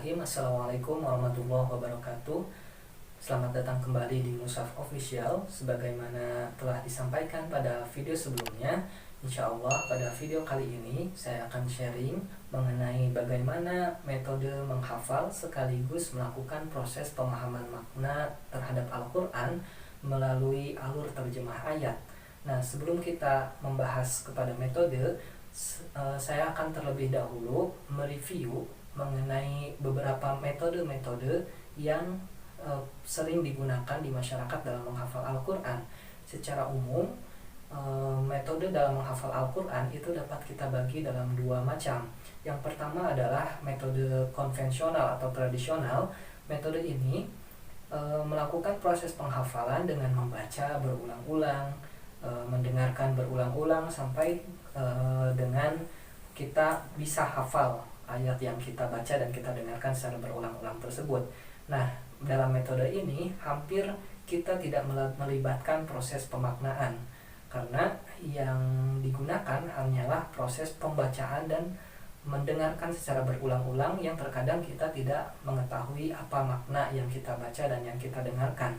Bismillahirrahmanirrahim. Assalamualaikum warahmatullahi wabarakatuh. Selamat datang kembali di Mushaf Official. Sebagaimana telah disampaikan pada video sebelumnya, insya Allah pada video kali ini saya akan sharing mengenai bagaimana metode menghafal sekaligus melakukan proses pemahaman makna terhadap Al-Quran melalui alur terjemah ayat. Nah, sebelum kita membahas kepada metode, saya akan terlebih dahulu mereview mengenai beberapa metode-metode yang sering digunakan di masyarakat dalam menghafal Al-Quran. Secara umum, metode dalam menghafal Al-Quran itu dapat kita bagi dalam dua macam. Yang pertama adalah metode konvensional atau tradisional. Metode ini melakukan proses penghafalan dengan membaca berulang-ulang, mendengarkan berulang-ulang sampai dengan kita bisa hafal ayat yang kita baca dan kita dengarkan secara berulang-ulang tersebut. Nah, dalam metode ini hampir kita tidak melibatkan proses pemaknaan, karena yang digunakan hanyalah proses pembacaan dan mendengarkan secara berulang-ulang yang terkadang kita tidak mengetahui apa makna yang kita baca dan yang kita dengarkan.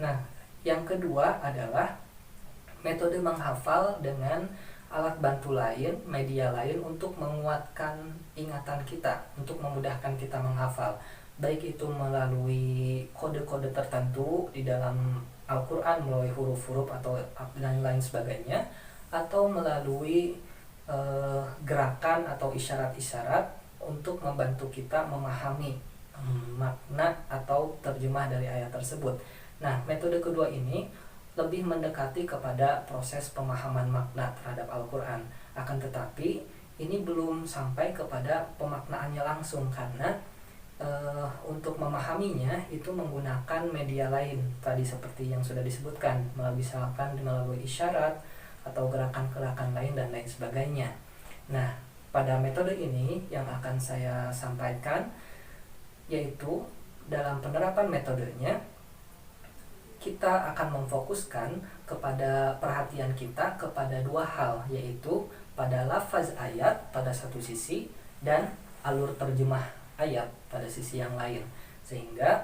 Nah, yang kedua adalah metode menghafal dengan alat bantu lain, media lain untuk menguatkan ingatan kita, untuk memudahkan kita menghafal. Baik itu melalui kode-kode tertentu di dalam Al-Quran, melalui huruf-huruf atau lain-lain sebagainya, atau melalui gerakan atau isyarat-isyarat untuk membantu kita memahami makna atau terjemah dari ayat tersebut. Nah, metode kedua ini lebih mendekati kepada proses pemahaman makna terhadap Al-Quran. Akan tetapi ini belum sampai kepada pemaknaannya langsung, karena untuk memahaminya itu menggunakan media lain tadi seperti yang sudah disebutkan, misalkan melalui isyarat atau gerakan-gerakan lain dan lain sebagainya. Nah, pada metode ini yang akan saya sampaikan yaitu dalam penerapan metodenya kita akan memfokuskan kepada perhatian kita kepada dua hal, yaitu pada lafaz ayat pada satu sisi dan alur terjemah ayat pada sisi yang lain. Sehingga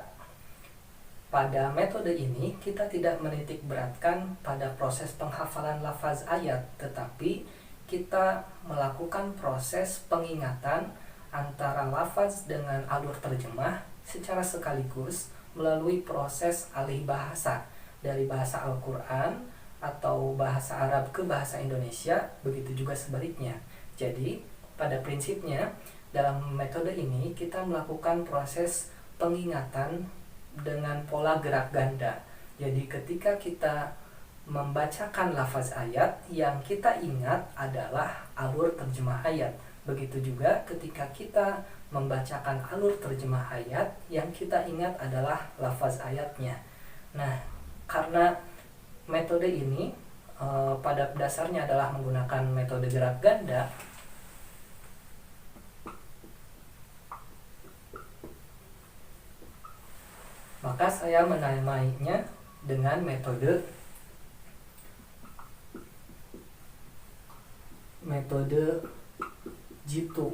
pada metode ini kita tidak menitik beratkan pada proses penghafalan lafaz ayat, tetapi kita melakukan proses pengingatan antara lafaz dengan alur terjemah secara sekaligus melalui proses alih bahasa dari bahasa Al-Quran atau bahasa Arab ke bahasa Indonesia, begitu juga sebaliknya. Jadi pada prinsipnya dalam metode ini kita melakukan proses pengingatan dengan pola gerak ganda. Jadi ketika kita membacakan lafaz ayat, yang kita ingat adalah alur terjemah ayat. Begitu juga ketika kita membacakan alur terjemah ayat, yang kita ingat adalah lafaz ayatnya. Nah, karena metode ini pada dasarnya adalah menggunakan metode gerak ganda, maka saya menamainya dengan metode jitu.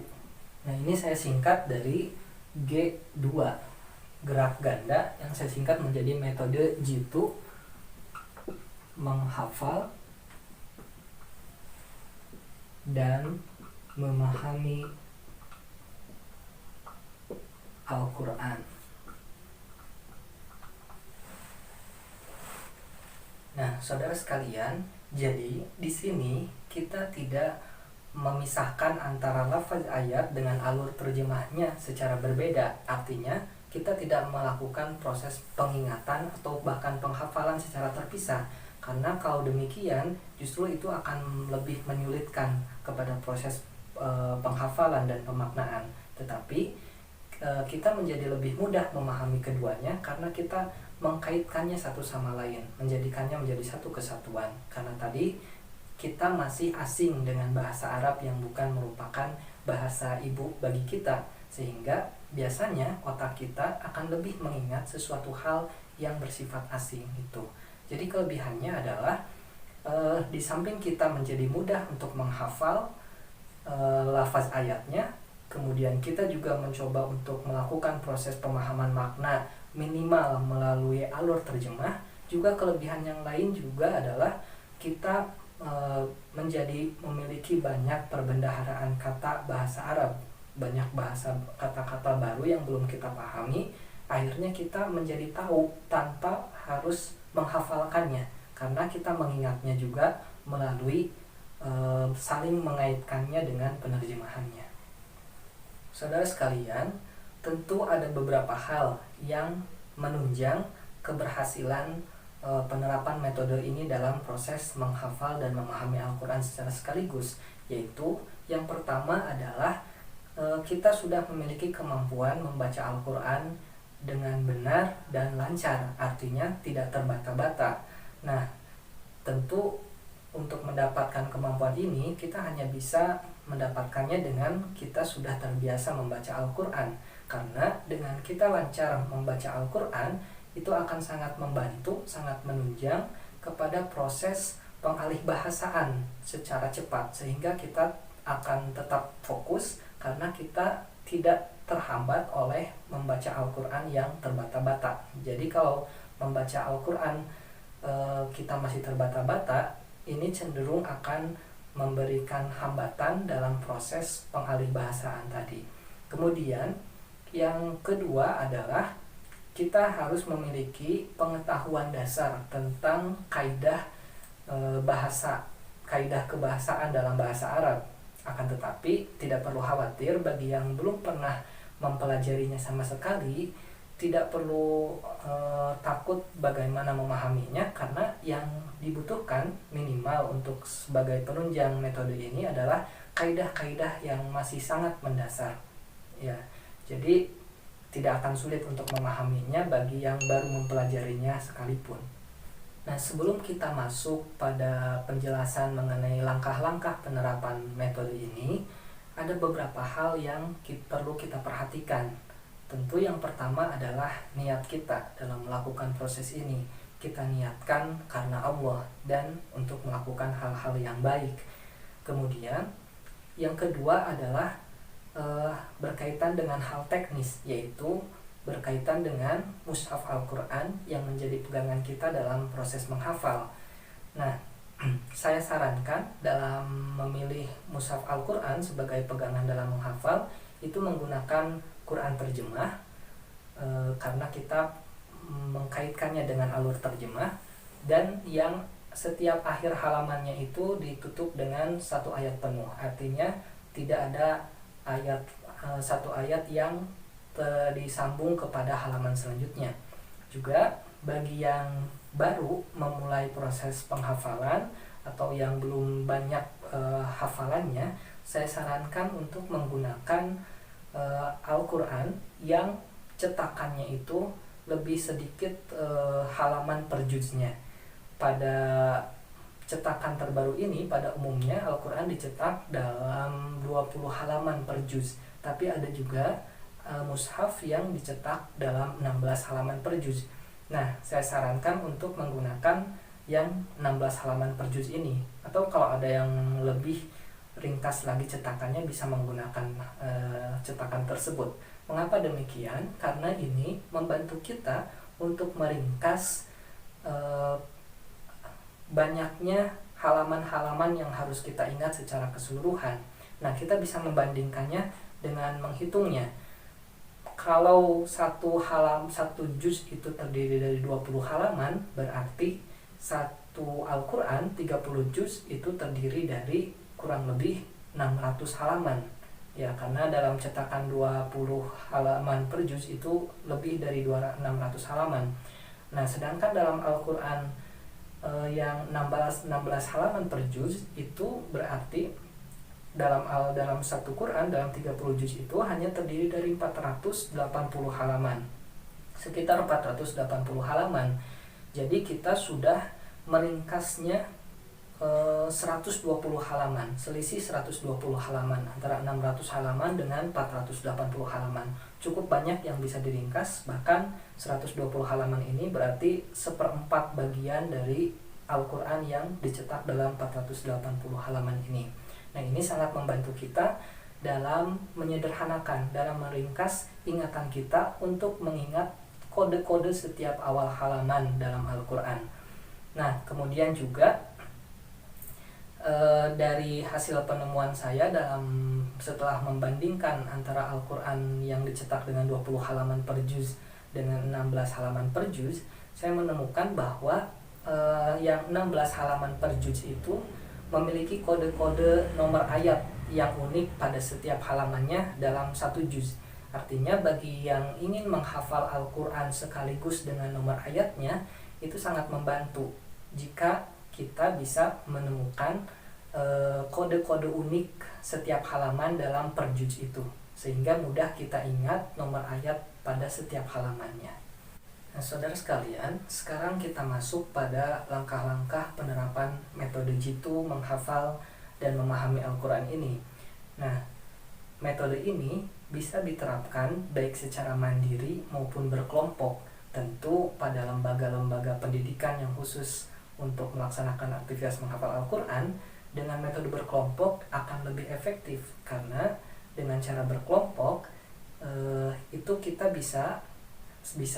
Nah, ini saya singkat dari G2, gerak ganda, yang saya singkat menjadi metode jitu, menghafal dan memahami Al-Quran. Nah, saudara sekalian, jadi di sini kita tidak memisahkan antara lafaz ayat dengan alur terjemahnya secara berbeda. Artinya, kita tidak melakukan proses pengingatan atau bahkan penghafalan secara terpisah. Karena kalau demikian, justru itu akan lebih menyulitkan kepada proses penghafalan dan pemaknaan. Tetapi kita menjadi lebih mudah memahami keduanya karena kita mengkaitkannya satu sama lain, menjadikannya menjadi satu kesatuan. Karena tadi kita masih asing dengan bahasa Arab yang bukan merupakan bahasa ibu bagi kita, sehingga biasanya otak kita akan lebih mengingat sesuatu hal yang bersifat asing itu. Jadi kelebihannya adalah di samping kita menjadi mudah untuk menghafal lafaz ayatnya, kemudian kita juga mencoba untuk melakukan proses pemahaman makna minimal melalui alur terjemah. Juga kelebihan yang lain juga adalah kita menjadi memiliki banyak perbendaharaan kata bahasa Arab, banyak bahasa kata-kata baru yang belum kita pahami. Akhirnya kita menjadi tahu tanpa harus menghafalkannya, karena kita mengingatnya juga melalui saling mengaitkannya dengan penerjemahannya. Saudara sekalian, tentu ada beberapa hal yang menunjang keberhasilan penerapan metode ini dalam proses menghafal dan memahami Al-Quran secara sekaligus, yaitu yang pertama adalah kita sudah memiliki kemampuan membaca Al-Quran dengan benar dan lancar, artinya tidak terbata-bata. Nah, tentu untuk mendapatkan kemampuan ini kita hanya bisa mendapatkannya dengan kita sudah terbiasa membaca Al-Quran, karena dengan kita lancar membaca Al-Quran itu akan sangat membantu, sangat menunjang kepada proses pengalih bahasaan secara cepat, sehingga kita akan tetap fokus karena kita tidak terhambat oleh membaca Al-Quran yang terbata-bata. Jadi kalau membaca Al-Quran kita masih terbata-bata, ini cenderung akan memberikan hambatan dalam proses pengalih bahasaan tadi. Kemudian yang kedua adalah kita harus memiliki pengetahuan dasar tentang kaidah bahasa, kaidah kebahasaan dalam bahasa Arab. Akan tetapi tidak perlu khawatir bagi yang belum pernah mempelajarinya sama sekali, tidak perlu takut bagaimana memahaminya, karena yang dibutuhkan minimal untuk sebagai penunjang metode ini adalah kaidah-kaidah yang masih sangat mendasar. Ya, jadi tidak akan sulit untuk memahaminya bagi yang baru mempelajarinya sekalipun. Nah, sebelum kita masuk pada penjelasan mengenai langkah-langkah penerapan metode ini, ada beberapa hal yang perlu kita perhatikan. Tentu yang pertama adalah niat kita dalam melakukan proses ini. Kita niatkan karena Allah dan untuk melakukan hal-hal yang baik. Kemudian yang kedua adalah berkaitan dengan hal teknis, yaitu berkaitan dengan mushaf Al-Quran yang menjadi pegangan kita dalam proses menghafal. Nah, saya sarankan dalam memilih mushaf Al-Quran sebagai pegangan dalam menghafal itu menggunakan Quran terjemah, karena kita mengkaitkannya dengan alur terjemah, dan yang setiap akhir halamannya itu ditutup dengan satu ayat penuh. Artinya tidak ada satu ayat yang disambung kepada halaman selanjutnya. Juga bagi yang baru memulai proses penghafalan atau yang belum banyak hafalannya, saya sarankan untuk menggunakan Al-Quran yang cetakannya itu lebih sedikit halaman per juznya. Pada cetakan terbaru ini pada umumnya Al-Quran dicetak dalam 20 halaman per juz, tapi ada juga mushaf yang dicetak dalam 16 halaman per juz. Nah, saya sarankan untuk menggunakan yang 16 halaman per juz ini, atau kalau ada yang lebih ringkas lagi cetakannya bisa menggunakan cetakan tersebut. Mengapa demikian? Karena ini membantu kita untuk meringkas banyaknya halaman-halaman yang harus kita ingat secara keseluruhan. Nah, kita bisa membandingkannya dengan menghitungnya. Kalau satu juz itu terdiri dari 20 halaman, berarti satu Al-Quran 30 juz itu terdiri dari kurang lebih 600 halaman. Ya, karena dalam cetakan 20 halaman per juz itu lebih dari 600 halaman. Nah, sedangkan dalam Al-Quran yang 16 halaman per juz itu berarti dalam satu Quran dalam 30 juz itu hanya terdiri dari 480 halaman. Sekitar 480 halaman. Jadi kita sudah meringkasnya 120 halaman, selisih 120 halaman antara 600 halaman dengan 480 halaman. Cukup banyak yang bisa diringkas, bahkan 120 halaman ini berarti 1/4 bagian dari Al-Quran yang dicetak dalam 480 halaman ini. Nah, ini sangat membantu kita dalam menyederhanakan, dalam meringkas ingatan kita untuk mengingat kode-kode setiap awal halaman dalam Al-Quran. Nah, kemudian juga dari hasil penemuan saya setelah membandingkan antara Al-Quran yang dicetak dengan 20 halaman per juz dengan 16 halaman per juz, saya menemukan bahwa yang 16 halaman per juz itu memiliki kode-kode nomor ayat yang unik pada setiap halamannya dalam satu juz. Artinya bagi yang ingin menghafal Al-Quran sekaligus dengan nomor ayatnya, itu sangat membantu jika kita bisa menemukan kode-kode unik setiap halaman dalam per juz itu, sehingga mudah kita ingat nomor ayat pada setiap halamannya. Nah, saudara sekalian, sekarang kita masuk pada langkah-langkah penerapan metode jitu menghafal dan memahami Al-Quran ini. Nah, metode ini bisa diterapkan baik secara mandiri maupun berkelompok, tentu pada lembaga-lembaga pendidikan yang khusus untuk melaksanakan aktivitas menghafal Al-Quran. Dengan metode berkelompok akan lebih efektif, karena dengan cara berkelompok itu kita bisa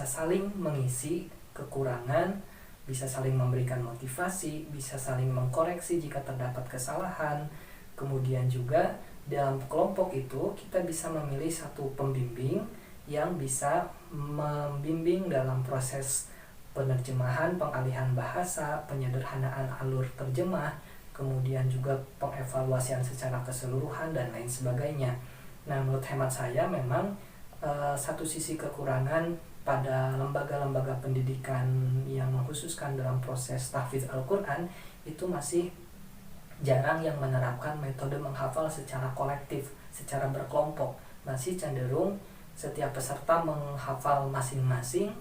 saling mengisi kekurangan, bisa saling memberikan motivasi, bisa saling mengkoreksi jika terdapat kesalahan. Kemudian juga dalam kelompok itu kita bisa memilih satu pembimbing yang bisa membimbing dalam proses penerjemahan, pengalihan bahasa, penyederhanaan alur terjemah, kemudian juga pengevaluasian secara keseluruhan dan lain sebagainya. Nah, menurut hemat saya memang satu sisi kekurangan pada lembaga-lembaga pendidikan yang mengkhususkan dalam proses tahfidz Al-Quran itu masih jarang yang menerapkan metode menghafal secara kolektif, secara berkelompok. Masih cenderung setiap peserta menghafal masing-masing,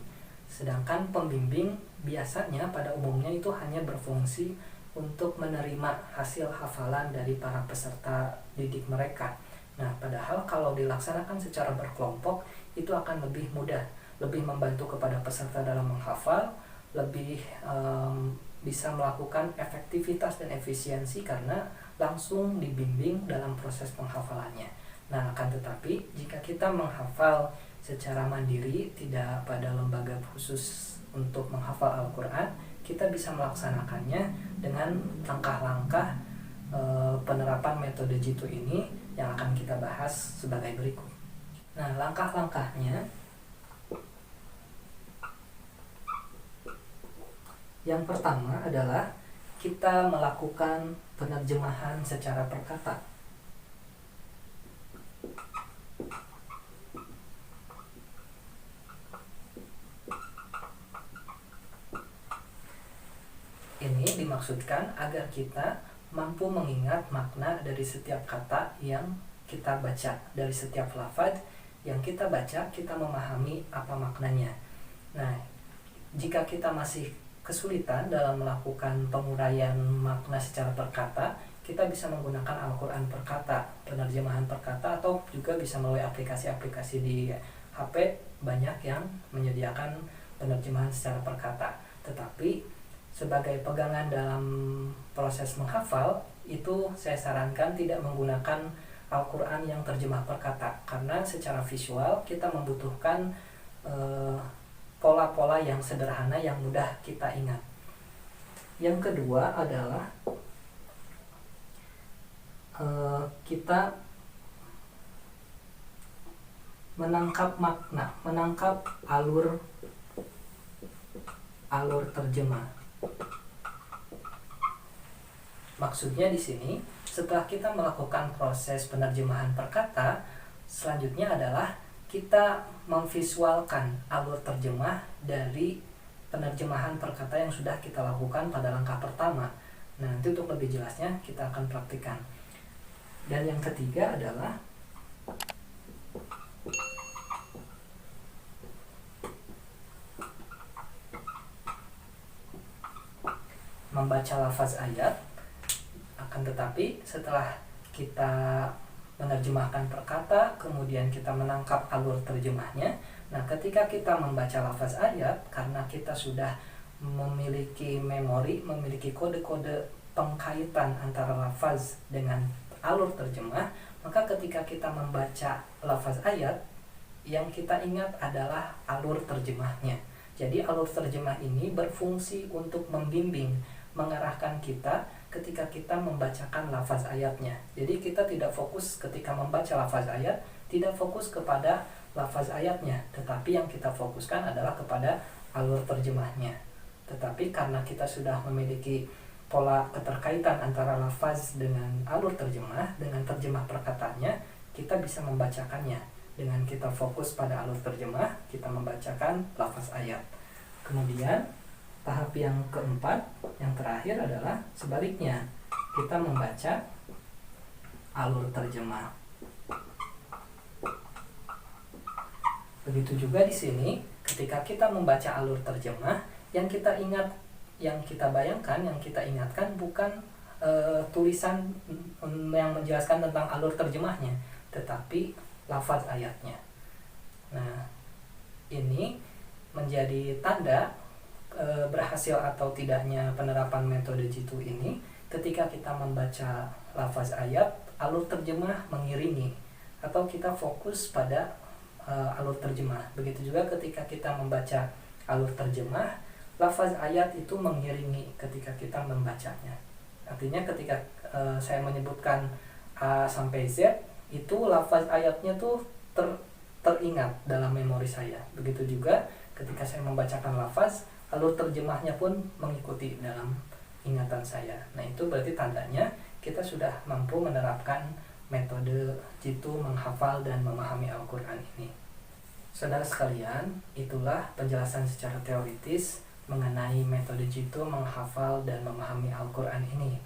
sedangkan pembimbing biasanya pada umumnya itu hanya berfungsi untuk menerima hasil hafalan dari para peserta didik mereka. Nah, padahal kalau dilaksanakan secara berkelompok itu akan lebih mudah, lebih membantu kepada peserta dalam menghafal, lebih bisa melakukan efektivitas dan efisiensi karena langsung dibimbing dalam proses penghafalannya. Nah, akan tetapi jika kita menghafal secara mandiri, tidak pada lembaga khusus untuk menghafal Al-Quran, kita bisa melaksanakannya dengan langkah-langkah penerapan metode jitu ini yang akan kita bahas sebagai berikut. Nah, langkah-langkahnya yang pertama adalah kita melakukan penerjemahan secara perkata. Ini dimaksudkan agar kita mampu mengingat makna dari setiap kata yang kita baca, dari setiap lafaz yang kita baca, kita memahami apa maknanya. Nah, jika kita masih kesulitan dalam melakukan penguraian makna secara perkata, kita bisa menggunakan Al-Quran perkata, penerjemahan perkata, atau juga bisa melalui aplikasi-aplikasi di HP, banyak yang menyediakan penerjemahan secara perkata. Tetapi sebagai pegangan dalam proses menghafal, itu saya sarankan tidak menggunakan Al-Quran yang terjemah perkata, karena secara visual kita membutuhkan pola-pola yang sederhana yang mudah kita ingat. Yang kedua adalah kita menangkap makna, menangkap alur terjemah. Maksudnya di sini, setelah kita melakukan proses penerjemahan perkata, selanjutnya adalah kita memvisualkan alur terjemah dari penerjemahan perkata yang sudah kita lakukan pada langkah pertama. Nah, nanti untuk lebih jelasnya kita akan praktikkan. Dan yang ketiga adalah membaca lafaz ayat. Akan tetapi setelah kita menerjemahkan perkata, kemudian kita menangkap alur terjemahnya. Nah, ketika kita membaca lafaz ayat, karena kita sudah memiliki memori, memiliki kode-kode pengkaitan antara lafaz dengan alur terjemah, maka ketika kita membaca lafaz ayat, yang kita ingat adalah alur terjemahnya. Jadi alur terjemah ini berfungsi untuk membimbing, mengarahkan kita ketika kita membacakan lafaz ayatnya. Jadi kita tidak fokus ketika membaca lafaz ayat, tidak fokus kepada lafaz ayatnya, tetapi yang kita fokuskan adalah kepada alur terjemahnya. Tetapi karena kita sudah memiliki pola keterkaitan antara lafaz dengan alur terjemah, dengan terjemah perkataannya, kita bisa membacakannya. Dengan kita fokus pada alur terjemah, kita membacakan lafaz ayat. Kemudian tahap yang keempat, yang terakhir adalah sebaliknya, kita membaca alur terjemah. Begitu juga di sini, ketika kita membaca alur terjemah, yang kita ingat, yang kita bayangkan, yang kita ingatkan bukan tulisan yang menjelaskan tentang alur terjemahnya, tetapi lafaz ayatnya. Nah, ini menjadi tanda berhasil atau tidaknya penerapan metode jitu ini ketika kita membaca lafaz ayat, alur terjemah mengiringi, atau kita fokus pada alur terjemah. Begitu juga ketika kita membaca alur terjemah, lafaz ayat itu mengiringi ketika kita membacanya. Artinya ketika saya menyebutkan A sampai Z, itu lafaz ayatnya tuh teringat dalam memori saya. Begitu juga ketika saya membacakan lafaz, alur terjemahnya pun mengikuti dalam ingatan saya. Nah, itu berarti tandanya kita sudah mampu menerapkan metode jitu menghafal dan memahami Al-Quran ini. Saudara sekalian, itulah penjelasan secara teoritis mengenai metode jitu menghafal dan memahami Al-Quran ini.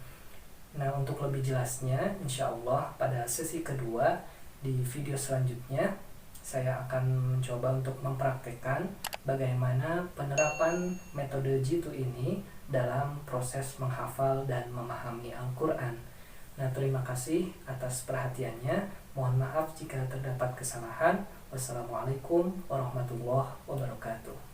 Nah, untuk lebih jelasnya, insya Allah pada sesi kedua di video selanjutnya, saya akan mencoba untuk mempraktekkan bagaimana penerapan metode jitu ini dalam proses menghafal dan memahami Al-Quran. Nah, terima kasih atas perhatiannya. Mohon maaf jika terdapat kesalahan. Wassalamualaikum warahmatullahi wabarakatuh.